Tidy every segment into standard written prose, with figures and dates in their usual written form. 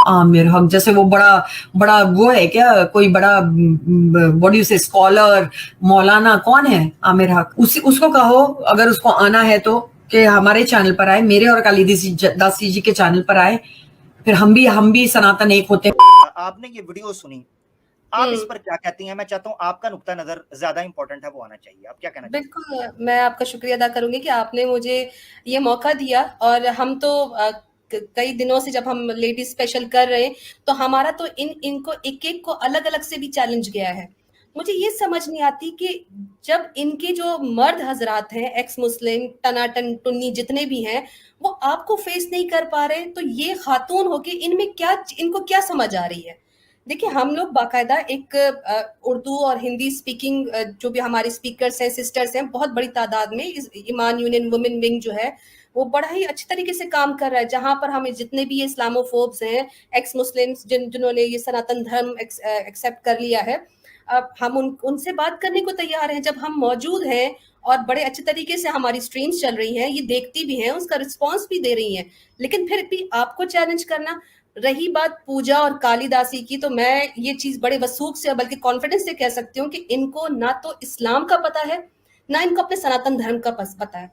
आमिर हक जैसे वो बड़ा बड़ा वो है क्या, कोई बड़ा व्हाट यू से स्कॉलर, मौलाना कौन है आमिर हक? उसको कहो अगर उसको आना है तो कि हमारे चैनल पर आए, मेरे और कालिदासी जी के चैनल पर आए, फिर हम भी सनातन एक होते हैं। आपने ये वीडियो सुनी, आप इस पर क्या कहती हैं? मैं चाहता हूँ आपका नुक्ता नजर ज्यादा इंपॉर्टेंट है, वो आना चाहिए। आप क्या कहना चाहती हैं? बिल्कुल, मैं आपका शुक्रिया अदा करूंगी कि आपने मुझे ये मौका दिया। और हम तो कई दिनों से जब हम लेडीज स्पेशल कर रहे हैं तो हमारा तो इनको एक एक को अलग अलग से भी चैलेंज गया है। मुझे ये समझ नहीं आती कि जब इनके जो मर्द हजरात हैं, एक्स मुस्लिम, टनाटन टुन्नी जितने भी हैं, वो आपको फेस नहीं कर पा रहे, तो ये खातून होके इनको क्या समझ आ रही है? देखिए, हम लोग बाकायदा एक उर्दू और हिंदी स्पीकिंग जो भी हमारे स्पीकर्स हैं, सिस्टर्स हैं, बहुत बड़ी तादाद में इस ईमान यूनियन वुमेन विंग जो है वो बड़ा ही अच्छी तरीके से काम कर रहा है, जहां पर हमें जितने भी इस्लामोफोब्स हैं, एक्स मुस्लिम्स जिन्होंने ये सनातन धर्म एक्सेप्ट कर लिया है, हम उनसे बात करने को तैयार हैं। जब हम मौजूद हैं और बड़े अच्छे तरीके से हमारी स्ट्रीम्स चल रही हैं, ये देखती भी हैं, उसका रिस्पॉन्स भी दे रही हैं, लेकिन फिर भी आपको चैलेंज करना। रही बात पूजा और कालिदासी की, तो मैं ये चीज बड़े वसूख से बल्कि कॉन्फिडेंस से कह सकती हूँ कि इनको ना तो इस्लाम का पता है, ना इनको अपने सनातन धर्म का पता है।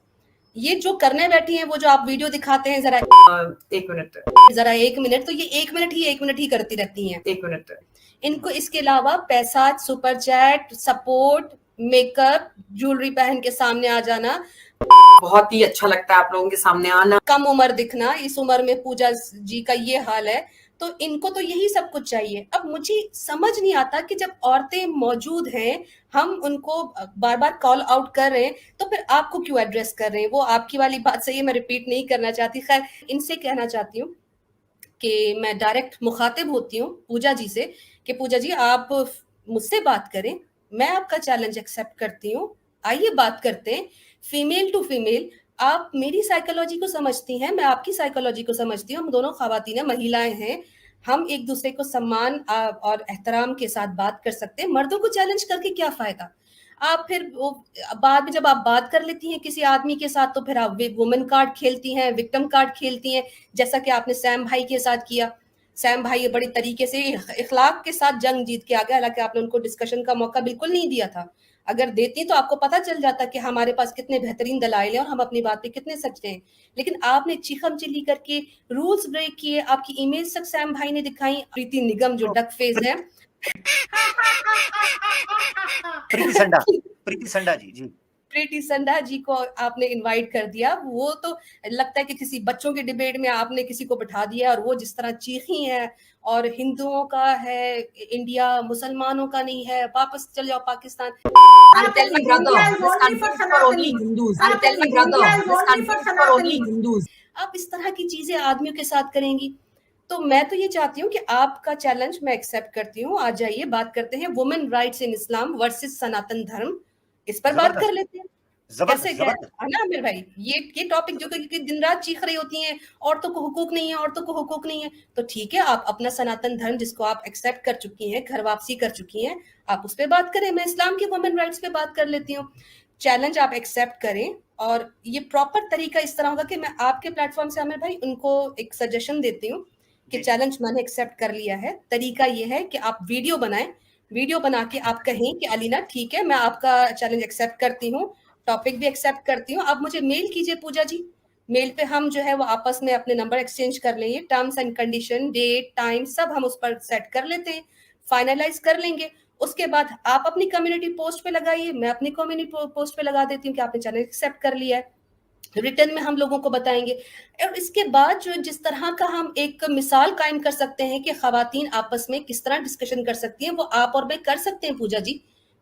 ये जो करने बैठी हैं, वो जो आप वीडियो दिखाते हैं, जरा एक मिनट, तो ये 1 मिनट ही करती रहती हैं। 1 मिनट। इनको इसके अलावा पैसा, super chat, support, makeup, jewellery पहन के सामने आ जाना, बहुत ही अच्छा लगता है आप लोगों के सामने आना, कम उम्र दिखना, इस उम्र में पूजा जी का ये हाल है, तो इनको तो यही सब कुछ चाहिए। अब मुझे समझ नहीं आता कि जब औरतें मौजूद हैं, हम उनको बार बार कॉल आउट कर रहे हैं, तो फिर आपको क्यों एड्रेस कर रहे हैं? वो आपकी वाली बात सही है, मैं रिपीट नहीं करना चाहती। खैर, इनसे कहना चाहती हूँ कि मैं डायरेक्ट मुखातिब होती हूँ पूजा जी से कि पूजा जी, आप मुझसे बात करें, मैं आपका चैलेंज एक्सेप्ट करती हूँ, आइए बात करते हैं फीमेल टू फीमेल। आप मेरी साइकोलॉजी को समझती हैं, मैं आपकी साइकोलॉजी को समझती हूँ, हम दोनों खवातीन हैं, महिलाएं हैं, हम एक दूसरे को सम्मान और एहतराम के साथ बात कर सकते हैं। मर्दों को चैलेंज करके क्या फायदा? आप फिर वो बाद में जब आप बात कर लेती हैं किसी आदमी के साथ, तो फिर आप वुमेन कार्ड खेलती हैं, विक्टिम कार्ड खेलती हैं, जैसा कि आपने सैम भाई के साथ किया। सैम भाई ये बड़ी तरीके से इखलाक के साथ जंग जीत के आ गया, हालांकि आपने उनको डिस्कशन का मौका बिल्कुल नहीं दिया था। अगर देती तो आपको पता चल जाता कि हमारे पास कितने बेहतरीन दलाइल हैं और हम अपनी बात पे कितने सच्चे हैं। लेकिन आपने चीखम चिल्ली करके रूल्स ब्रेक किए, आपकी इमेज तक सैम भाई ने दिखाई। प्रीति निगम जो डक फेस है, प्रीति संडा जी प्रीति संडा जी को आपने इनवाइट कर दिया। वो तो लगता है कि किसी बच्चों के डिबेट में आपने किसी को बिठा दिया, और वो जिस तरह चीखी है, और हिंदुओं का है इंडिया, मुसलमानों का नहीं है, वापस चले जाओ पाकिस्तान। आप इस तरह की चीजें आदमियों के साथ करेंगी, तो मैं तो ये चाहती हूँ कि आपका चैलेंज मैं एक्सेप्ट करती हूँ। आ जाइए, बात करते हैं वुमेन राइट्स इन इस्लाम वर्सेस सनातन धर्म, इस पर बात कर लेते हैं। कैसे क्या है ना आमिर भाई, ये टॉपिक जो कि दिन रात चीख रही होती हैं, औरतों को हुकूक नहीं है, औरतों को हुकूक नहीं है, तो ठीक है, आप अपना सनातन धर्म जिसको आप एक्सेप्ट कर चुकी हैं, घर वापसी कर चुकी हैं, आप उस पर बात करें, मैं इस्लाम के वुमेन राइट्स पे बात कर लेती हूँ। चैलेंज आप एक्सेप्ट करें, और ये प्रॉपर तरीका इस तरह होगा कि मैं आपके प्लेटफॉर्म से आमिर भाई उनको एक सजेशन देती हूँ कि चैलेंज मैंने एक्सेप्ट कर लिया है। तरीका ये है कि आप वीडियो बनाएं, वीडियो बना के आप कहें कि अलीना ठीक है, मैं आपका चैलेंज एक्सेप्ट करती हूँ, टॉपिक भी एक्सेप्ट करती हूँ, आप मुझे मेल कीजिए पूजा जी, मेल पे हम जो है वो आपस में अपने नंबर एक्सचेंज कर लेंगे, terms and condition, date, time सब हम उस पर सेट कर लेते हैं, फाइनलाइज कर लेंगे। उसके बाद आप अपनी कम्युनिटी पोस्ट पे लगाइए, मैं अपनी कम्युनिटी पोस्ट पे लगा देती हूँ कि आपने चैनल एक्सेप्ट कर लिया है। रिटर्न में हम लोगों को बताएंगे, और इसके बाद जो जिस तरह का हम एक मिसाल कायम कर सकते हैं कि खवातीन आपस में किस तरह डिस्कशन कर सकती हैं, वो आप और मैं कर सकते हैं पूजा जी,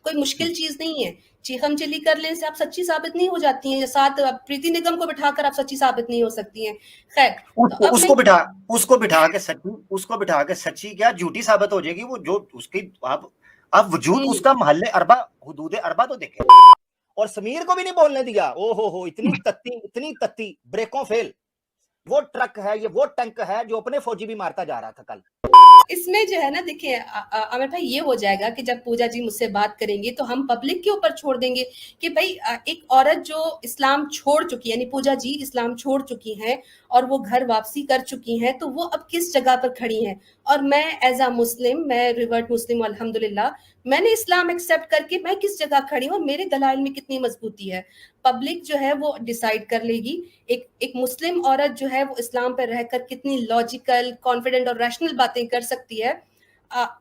कोई मुश्किल चीज नहीं है। चीखम चिल्ली कर लेने से आप सच्ची साबित नहीं हो जाती हैं, साथ प्रीति निगम को बिठाकर आप सच्ची साबित नहीं हो सकती हैं। खैर, तो उसको बिठा के सच्ची क्या झूठी साबित हो जाएगी? वो जो उसकी आप वजूद उसका महल्ले अरबा, हुदूद अरबा तो देखे। और समीर को भी नहीं बोलने दिया। ओहो, इतनी तत्ती ब्रेकों फेल। वो ट्रक है, ये वो टैंक है जो अपने फौजी भी मारता जा रहा था कल। इसमें जो है ना, देखिए आमिर भाई, ये हो जाएगा कि जब पूजा जी मुझसे बात करेंगी तो हम पब्लिक के ऊपर छोड़ देंगे कि भाई एक औरत जो इस्लाम छोड़ चुकी है, यानी पूजा जी इस्लाम छोड़ चुकी हैं और वो घर वापसी कर चुकी हैं, तो वो अब किस जगह पर खड़ी हैं। और मैं एज अ मुस्लिम, मैं रिवर्ट मुस्लिम अल्हम्दुलिल्लाह, मैंने इस्लाम एक्सेप्ट करके मैं किस जगह खड़ी हूँ और मेरे दलाइल में कितनी मजबूती है, पब्लिक जो है वो डिसाइड कर लेगी। एक मुस्लिम औरत जो है वो इस्लाम पर रहकर कितनी लॉजिकल, कॉन्फिडेंट और रैशनल बातें कर सकती है।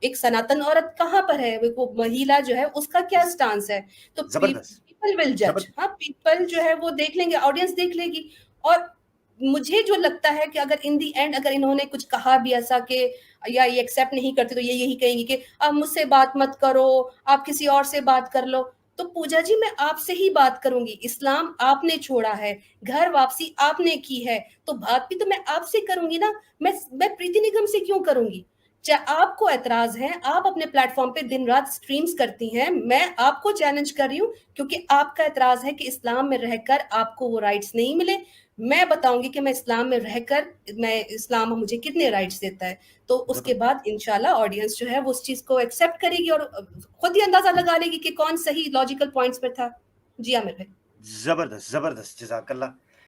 एक सनातन औरत कहाँ पर है, वो महिला जो है उसका क्या स्टांस है। तो जबरदस्त पीपल विल जज, हाँ, पीपल जो है वो देख लेंगे, ऑडियंस देख लेगी। और मुझे जो लगता है कि अगर इन दी एंड अगर इन्होंने कुछ कहा भी ऐसा कि या ये एक्सेप्ट नहीं करते, तो ये यही कहेंगी कि आप मुझसे बात मत करो, आप किसी और से बात कर लो। तो पूजा जी, मैं आपसे ही बात करूंगी, इस्लाम आपने छोड़ा है, घर वापसी आपने की है, तो बात भी तो मैं आपसे करूंगी ना। मैं प्रीति निगम से क्यों करूंगी। चाहे आपको एतराज है, आप अपने प्लेटफॉर्म पे दिन रात स्ट्रीम्स करती हैं, मैं आपको चैलेंज कर रही हूँ क्योंकि आपका एतराज है कि इस्लाम में रहकर आपको वो राइट्स नहीं मिले। मैं बताऊंगी कि मैं इस्लाम में रहकर, मैं इस्लाम मुझे कितने राइट्स देता है। तो उसके बाद इंशाल्लाह ऑडियंस जो है वो उस चीज को एक्सेप्ट करेगी और खुद ही अंदाजा लगा लेगी कि कौन सही लॉजिकल पॉइंट्स पर था। जी आमिर भाई। जबरदस्त जबरदस्त, जज़ाकल्लाह।